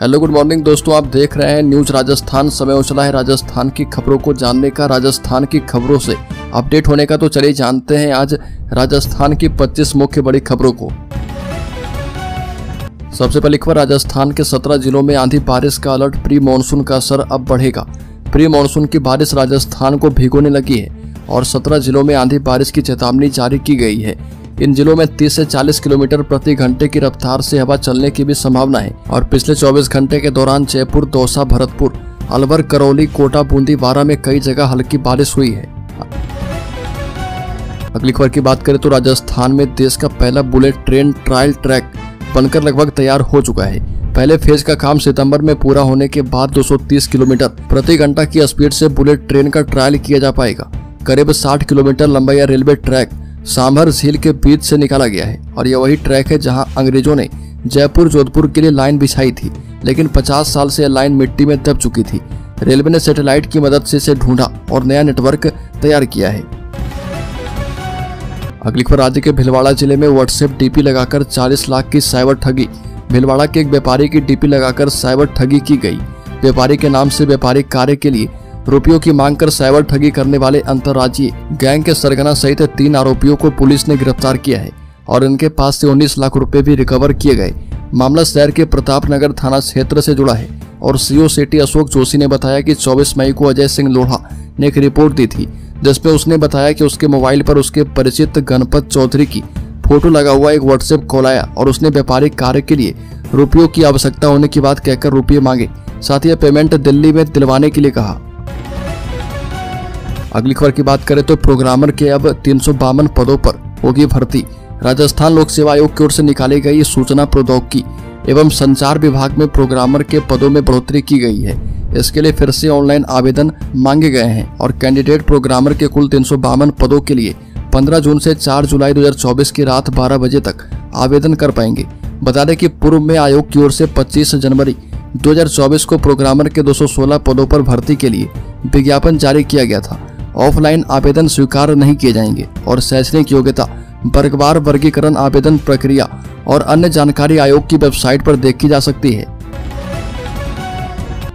Hello good morning दोस्तों, आप देख रहे हैं न्यूज राजस्थान। समय हो चला है राजस्थान की खबरों को जानने का, राजस्थान की खबरों से अपडेट होने का। तो चलिए जानते हैं आज राजस्थान की 25 मुख्य बड़ी खबरों को। सबसे पहली खबर, राजस्थान के 17 जिलों में आंधी बारिश का अलर्ट, प्री मानसून का असर अब बढ़ेगा। प्री मानसून की बारिश राजस्थान को भिगोने लगी है और 17 जिलों में आंधी बारिश की चेतावनी जारी की गई है। इन जिलों में 30 से 40 किलोमीटर प्रति घंटे की रफ्तार से हवा चलने की भी संभावना है और पिछले 24 घंटे के दौरान जयपुर, दौसा, भरतपुर, अलवर, करौली, कोटा, बूंदी, बारां में कई जगह हल्की बारिश हुई है। अगली खबर की बात करें तो राजस्थान में देश का पहला बुलेट ट्रेन ट्रायल ट्रैक बनकर लगभग तैयार हो चुका है। पहले फेज का काम सितंबर में पूरा होने के बाद 230 किलोमीटर प्रति घंटा की स्पीड से बुलेट ट्रेन का ट्रायल किया जा पाएगा। करीब 60 किलोमीटर लंबा यह रेलवे ट्रैक सांभर झील के बीच से निकाला गया है और यह वही ट्रैक है जहां अंग्रेजों ने जयपुर, जोधपुर के लिए लाइन बिछाई थी, लेकिन 50 साल से यह लाइन मिट्टी में दब चुकी थी। रेलवे ने सैटेलाइट की मदद से इसे ढूंढा और नया नेटवर्क तैयार किया है। अगली खबर, राज्य के भीलवाड़ा जिले में व्हाट्सएप डीपी लगाकर 40 लाख की साइबर ठगी। भीलवाड़ा के एक व्यापारी की डीपी लगाकर साइबर ठगी की गई। व्यापारी के नाम से व्यापारिक कार्य के लिए रुपयों की मांग कर साइबर ठगी करने वाले अंतर्राज्यीय गैंग के सरगना सहित 3 आरोपियों को पुलिस ने गिरफ्तार किया है और इनके पास से 19 लाख रुपए भी रिकवर किए गए। मामला शहर के प्रताप नगर थाना क्षेत्र से जुड़ा है और सीओ सिटी अशोक जोशी ने बताया कि 24 मई को अजय सिंह लोढ़ा ने एक रिपोर्ट दी थी जिसमें उसने बताया कि उसके मोबाइल पर उसके परिचित गणपत चौधरी की फोटो लगा हुआ एक व्हाट्सएप कॉल आया और उसने व्यापारिक कार्य के लिए रुपयों की आवश्यकता होने की बात कहकर रुपये मांगे, साथ ही पेमेंट दिल्ली में दिलवाने के लिए कहा। अगली खबर की बात करें तो प्रोग्रामर के अब 352 पदों पर होगी भर्ती। राजस्थान लोक सेवा आयोग की ओर से निकाली गई सूचना प्रौद्योगिकी एवं संचार विभाग में प्रोग्रामर के पदों में बढ़ोतरी की गई है। इसके लिए फिर से ऑनलाइन आवेदन मांगे गए हैं और कैंडिडेट प्रोग्रामर के कुल 352 पदों के लिए 15 जून से 4 जुलाई 2024 की रात 12 बजे तक आवेदन कर पाएंगे। बता दें कि पूर्व में आयोग की ओर से 25 जनवरी 2024 को प्रोग्रामर के 216 पदों पर भर्ती के लिए विज्ञापन जारी किया गया था। ऑफलाइन आवेदन स्वीकार नहीं किए जाएंगे और शैक्षणिक योग्यता, वर्गवार वर्गीकरण, आवेदन प्रक्रिया और अन्य जानकारी आयोग की वेबसाइट पर देखी जा सकती है।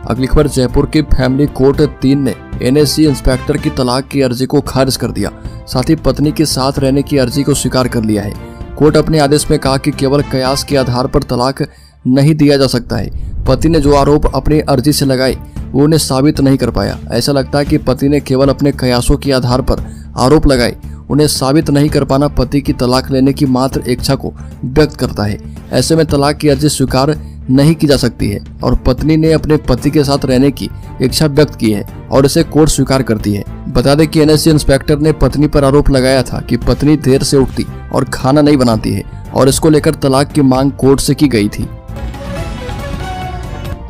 अगली खबर, जयपुर की फैमिली कोर्ट 3 ने एनएससी इंस्पेक्टर की तलाक की अर्जी को खारिज कर दिया, साथ ही पत्नी के साथ रहने की अर्जी को स्वीकार कर लिया है। कोर्ट अपने आदेश में कहा कि केवल कयास के आधार पर तलाक नहीं दिया जा सकता है। पति ने जो आरोप अपनी अर्जी से लगाए वो उन्हें साबित नहीं कर पाया। ऐसा लगता है कि पति ने केवल अपने कयासों के आधार पर आरोप लगाए, उन्हें साबित नहीं कर पाना पति की तलाक लेने की मात्र इच्छा को व्यक्त करता है। ऐसे में तलाक की अर्जी स्वीकार नहीं की जा सकती है और पत्नी ने अपने पति के साथ रहने की इच्छा व्यक्त की है और इसे कोर्ट स्वीकार करती है। बता दें कि एनएससी इंस्पेक्टर ने पत्नी पर आरोप लगाया था कि पत्नी देर से उठती और खाना नहीं बनाती है और इसको लेकर तलाक की मांग कोर्ट से की गई थी।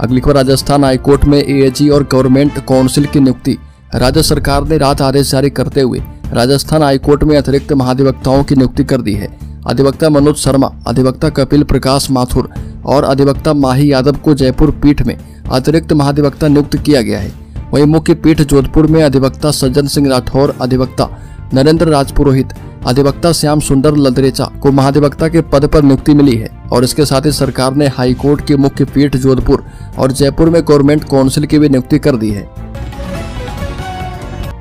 अगली खबर, राजस्थान हाईकोर्ट में एएजी और गवर्नमेंट काउंसिल की नियुक्ति। राज्य सरकार ने रात आदेश जारी करते हुए राजस्थान हाईकोर्ट में अतिरिक्त महाधिवक्ताओं की नियुक्ति कर दी है। अधिवक्ता मनोज शर्मा, अधिवक्ता कपिल प्रकाश माथुर और अधिवक्ता माही यादव को जयपुर पीठ में अतिरिक्त महाधिवक्ता नियुक्त किया गया है। वहीं मुख्य पीठ जोधपुर में अधिवक्ता सज्जन सिंह राठौर, अधिवक्ता नरेंद्र राजपुरोहित, अधिवक्ता श्याम सुंदर लदरेचा को महाधिवक्ता के पद पर नियुक्ति मिली है और इसके साथ ही सरकार ने हाईकोर्ट की मुख्य पीठ जोधपुर और जयपुर में गवर्नमेंट काउंसिल की भी नियुक्ति कर दी है।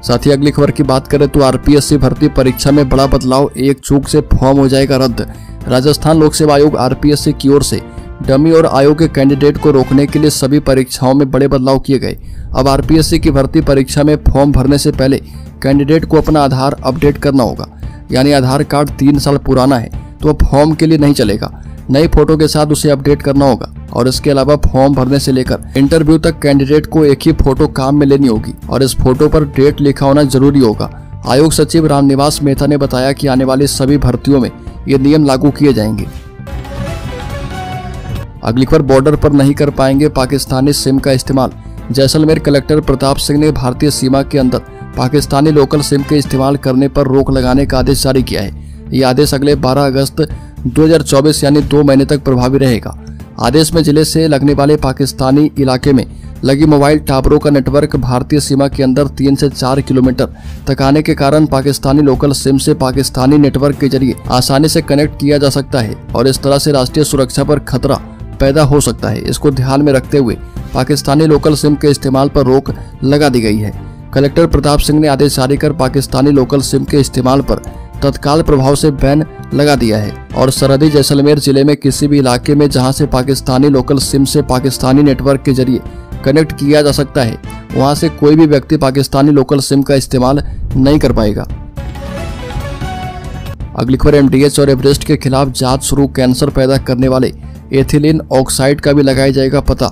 साथ ही अगली खबर की बात करें तो आरपीएससी भर्ती परीक्षा में बड़ा बदलाव, एक चूक से फॉर्म हो जाएगा रद्द। राजस्थान लोक सेवा आयोग आरपीएससी की ओर से डमी और आयोग के कैंडिडेट को रोकने के लिए सभी परीक्षाओं में बड़े बदलाव किए गए। अब आरपीएससी की भर्ती परीक्षा में फॉर्म भरने से पहले कैंडिडेट को अपना आधार अपडेट करना होगा, यानी आधार कार्ड 3 साल पुराना है तो फॉर्म के लिए नहीं चलेगा। नई फोटो के साथ उसे अपडेट करना होगा और इसके अलावा फॉर्म भरने से लेकर इंटरव्यू तक कैंडिडेट को एक ही फोटो काम में लेनी होगी और इस फोटो पर डेट लिखा होना जरूरी होगा। आयोग सचिव रामनिवास मेहता ने बताया कि आने वाली सभी भर्तियों में ये नियम लागू किए जाएंगे। अगली खबर, बॉर्डर पर नहीं कर पाएंगे पाकिस्तानी सिम का इस्तेमाल। जैसलमेर कलेक्टर प्रताप सिंह ने भारतीय सीमा के अंदर पाकिस्तानी लोकल सिम के इस्तेमाल करने पर रोक लगाने का आदेश जारी किया है। ये आदेश अगले 12 अगस्त 2024 यानी 2 महीने तक प्रभावी रहेगा। आदेश में जिले से लगने वाले पाकिस्तानी इलाके में लगी मोबाइल टावरों का नेटवर्क भारतीय सीमा के अंदर 3 से 4 किलोमीटर तक आने के कारण पाकिस्तानी लोकल सिम से पाकिस्तानी नेटवर्क के जरिए आसानी से कनेक्ट किया जा सकता है और इस तरह से राष्ट्रीय सुरक्षा पर खतरा पैदा हो सकता है। इसको ध्यान में रखते हुए पाकिस्तानी लोकल सिम के इस्तेमाल पर रोक लगा दी गई है। कलेक्टर प्रताप सिंह ने आदेश जारी कर पाकिस्तानी लोकल सिम के इस्तेमाल पर तत्काल प्रभाव से बैन लगा दिया है और सरहदी जैसलमेर जिले में किसी भी इलाके में जहां से पाकिस्तानी लोकल सिम से पाकिस्तानी नेटवर्क के जरिए कनेक्ट किया जा सकता है, वहां से कोई भी व्यक्ति पाकिस्तानी लोकल सिम का इस्तेमाल नहीं कर पाएगा। अगली खबर एमडीएच और एवरेस्ट के खिलाफ जांच शुरू। कैंसर पैदा करने वाले एथिलीन ऑक्साइड का भी लगाया जाएगा पता।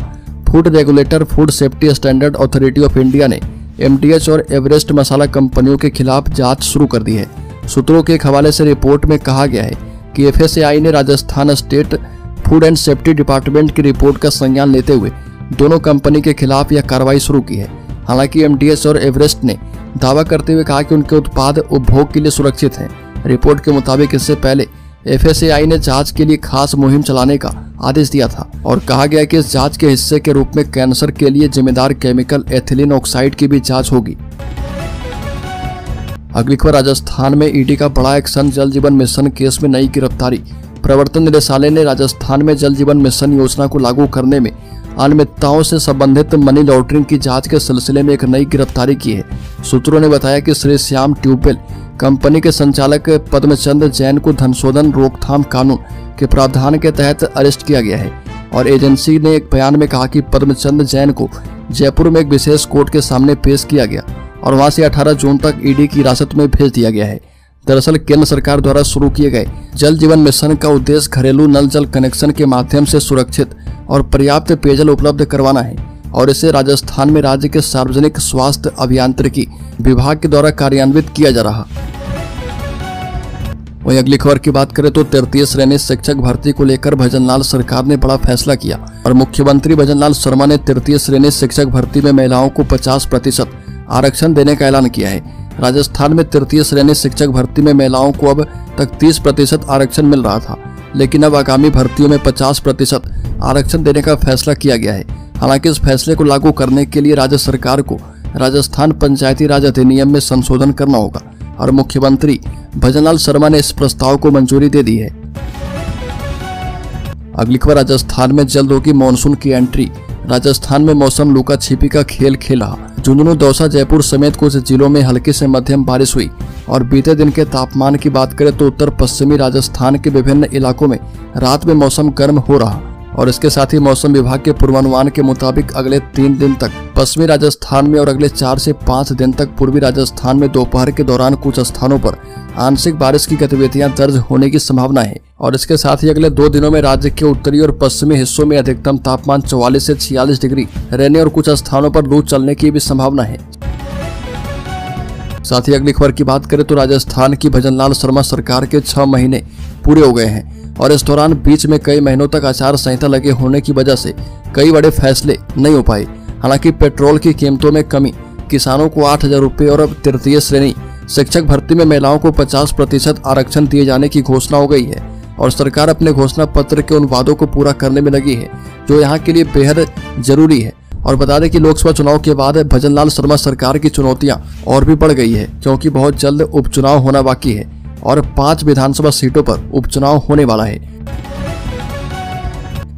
Food regulator food safety standard authority of India ने एमडीएच और एवरेस्ट मसाला कंपनियों के खिलाफ जांच शुरू कर दी है। सूत्रों के एक हवाले से रिपोर्ट में कहा गया है कि एफएसएआई ने Rajasthan state food and safety department की रिपोर्ट का संज्ञान लेते हुए दोनों कंपनी के खिलाफ यह कार्रवाई शुरू की है। हालांकि एमडीएच और एवरेस्ट ने दावा करते हुए कहा कि उनके उत्पाद उपभोग के लिए सुरक्षित हैं। रिपोर्ट के मुताबिक इससे पहले एफएसएआई ने जांच के लिए खास मुहिम चलाने का आदेश दिया था और कहा गया कि इस जांच के हिस्से के रूप में कैंसर के लिए जिम्मेदार केमिकल एथिलीन ऑक्साइड की भी जांच होगी। अगली खबर राजस्थान में ईडी का बड़ा एक्शन। जल जीवन मिशन केस में नई गिरफ्तारी। प्रवर्तन निदेशालय ने राजस्थान में जल जीवन मिशन योजना को लागू करने में अनियमितताओं से संबंधित मनी लॉन्ड्रिंग की जांच के सिलसिले में एक नई गिरफ्तारी की है। सूत्रों ने बताया कि श्री श्याम ट्यूबवेल कंपनी के संचालक पद्मचंद जैन को धन शोधन रोकथाम कानून के प्रावधान के तहत अरेस्ट किया गया है और एजेंसी ने एक बयान में कहा कि पद्मचंद जैन को जयपुर में एक विशेष कोर्ट के सामने पेश किया गया और वहां से 18 जून तक ईडी की हिरासत में भेज दिया गया है। दरअसल केंद्र सरकार द्वारा शुरू किए गए जल जीवन मिशन का उद्देश्य घरेलू नल जल कनेक्शन के माध्यम से सुरक्षित और पर्याप्त पेयजल उपलब्ध करवाना है और इसे राजस्थान में राज्य के सार्वजनिक स्वास्थ्य अभियांत्रिकी विभाग के द्वारा कार्यान्वित किया जा रहा। वहीं अगली खबर की बात करें तो तृतीय श्रेणी शिक्षक भर्ती को लेकर भजनलाल सरकार ने बड़ा फैसला किया और मुख्यमंत्री भजनलाल शर्मा ने तृतीय श्रेणी शिक्षक भर्ती में महिलाओं को 50% आरक्षण देने का ऐलान किया है। राजस्थान में तृतीय श्रेणी शिक्षक भर्ती में महिलाओं को अब तक 30% आरक्षण मिल रहा था, लेकिन अब आगामी भर्तियों में 50% आरक्षण देने का फैसला किया गया है। हालांकि इस फैसले को लागू करने के लिए राज्य सरकार को राजस्थान पंचायती राज अधिनियम में संशोधन करना होगा और मुख्यमंत्री भजनलाल शर्मा ने इस प्रस्ताव को मंजूरी दे दी है। अगली खबर राजस्थान में जल्द होगी मानसून की एंट्री। राजस्थान में मौसम लुका छिपी का खेल खेला। झुंझुनू, दौसा, जयपुर समेत कुछ जिलों में हल्की से मध्यम बारिश हुई और बीते दिन के तापमान की बात करें तो उत्तर पश्चिमी राजस्थान के विभिन्न इलाकों में रात में मौसम गर्म हो रहा और इसके साथ ही मौसम विभाग के पूर्वानुमान के मुताबिक अगले 3 दिन तक पश्चिमी राजस्थान में और अगले 4 से 5 दिन तक पूर्वी राजस्थान में दोपहर के दौरान कुछ स्थानों पर आंशिक बारिश की गतिविधियां दर्ज होने की संभावना है और इसके साथ ही अगले 2 दिनों में राज्य के उत्तरी और पश्चिमी हिस्सों में अधिकतम तापमान 44 से 46 डिग्री रहने और कुछ स्थानों पर लू चलने की भी संभावना है। साथ ही अगली खबर की बात करें तो राजस्थान की भजनलाल शर्मा सरकार के 6 महीने पूरे हो गए हैं और इस दौरान बीच में कई महीनों तक आचार संहिता लगे होने की वजह से कई बड़े फैसले नहीं हो पाए। हालांकि पेट्रोल की कीमतों में कमी, किसानों को 8,000 रुपये और अब तृतीय श्रेणी शिक्षक भर्ती में महिलाओं को 50% आरक्षण दिए जाने की घोषणा हो गई है और सरकार अपने घोषणा पत्र के उन वादों को पूरा करने में लगी है जो यहाँ के लिए बेहद जरूरी है। और बता दें कि लोकसभा चुनाव के बाद भजनलाल शर्मा सरकार की चुनौतियां और भी बढ़ गई है क्योंकि बहुत जल्द उपचुनाव होना बाकी है और 5 विधानसभा सीटों पर उपचुनाव होने वाला है।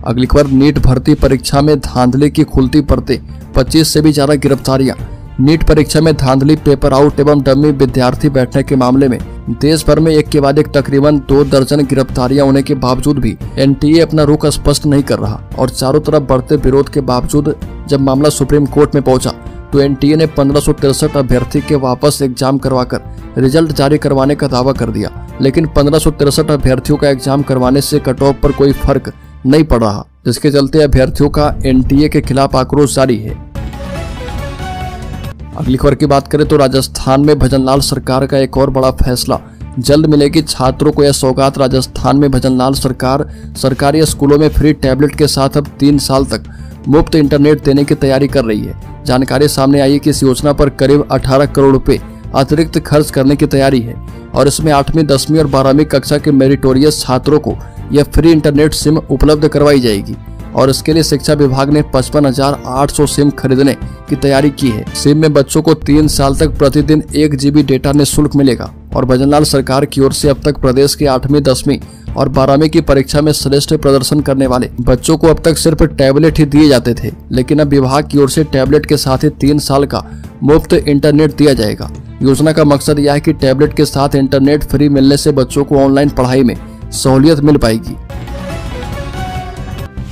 अगली खबर नीट भर्ती परीक्षा में धांधली की खुलती परतें, 25 से भी ज्यादा गिरफ्तारियां। नीट परीक्षा में धांधली, पेपर आउट एवं डमी विद्यार्थी बैठने के मामले में देश भर में एक के बाद एक तकरीबन 2 दर्जन गिरफ्तारियां होने के बावजूद भी एनटीए अपना रुख स्पष्ट नहीं कर रहा और चारों तरफ बढ़ते विरोध के बावजूद जब मामला सुप्रीम कोर्ट में पहुंचा तो एनटीए ने 1563 अभ्यर्थी के वापस एग्जाम करवाकर रिजल्ट जारी करवाने का दावा कर दिया, लेकिन 1563 अभ्यर्थियों का एग्जाम करवाने से कट ऑफ पर कोई फर्क नहीं पड़ रहा, जिसके चलते अभ्यर्थियों का एनटीए के खिलाफ आक्रोश जारी है। अगली खबर की बात करें तो राजस्थान में भजनलाल सरकार का एक और बड़ा फैसला, जल्द मिलेगी छात्रों को यह सौगात। राजस्थान में भजनलाल सरकार सरकारी स्कूलों में फ्री टैबलेट के साथ अब 3 साल तक मुफ्त इंटरनेट देने की तैयारी कर रही है। जानकारी सामने आई है कि इस योजना पर करीब 18 करोड़ रुपए अतिरिक्त खर्च करने की तैयारी है और इसमें 8वीं, 10वीं और 12वीं कक्षा के मेरिटोरियस छात्रों को यह फ्री इंटरनेट सिम उपलब्ध करवाई जाएगी। और इसके लिए शिक्षा विभाग ने 55,800 सिम खरीदने की तैयारी की है। सिम में बच्चों को 3 साल तक प्रतिदिन 1 GB डेटा निःशुल्क मिलेगा। और भजनलाल सरकार की ओर से अब तक प्रदेश के 8वीं, 10वीं और 12वीं की परीक्षा में श्रेष्ठ प्रदर्शन करने वाले बच्चों को अब तक सिर्फ टैबलेट ही दिए जाते थे, लेकिन अब विभाग की ओर से टैबलेट के साथ ही 3 साल का मुफ्त इंटरनेट दिया जाएगा। योजना का मकसद यह है कि टैबलेट के साथ इंटरनेट फ्री मिलने से बच्चों को ऑनलाइन पढ़ाई में सहूलियत मिल पाएगी।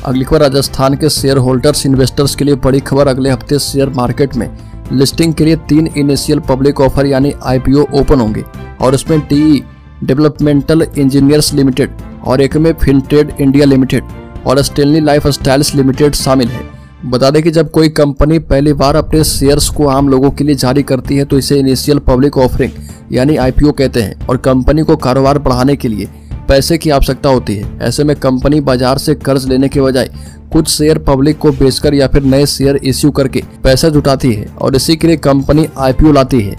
अगली खबर राजस्थान के शेयर होल्डर्स इन्वेस्टर्स के लिए बड़ी खबर। अगले हफ्ते शेयर मार्केट में लिस्टिंग के लिए 3 इनिशियल पब्लिक ऑफर यानी IPO ओपन होंगे और इसमें TE डेवलपमेंटल इंजीनियर्स लिमिटेड और एक में फिनट्रेड इंडिया लिमिटेड और स्टेनली लाइफ स्टाइल्स लिमिटेड शामिल है। बता दें कि जब कोई कंपनी पहली बार अपने शेयर्स को आम लोगों के लिए जारी करती है तो इसे इनिशियल पब्लिक ऑफरिंग यानी IPO कहते हैं और कंपनी को कारोबार बढ़ाने के लिए पैसे की आवश्यकता होती है। ऐसे में कंपनी बाजार से कर्ज लेने के बजाय कुछ शेयर पब्लिक को बेचकर या फिर नए शेयर इश्यू करके पैसा जुटाती है और इसी के लिए कंपनी IPO लाती है।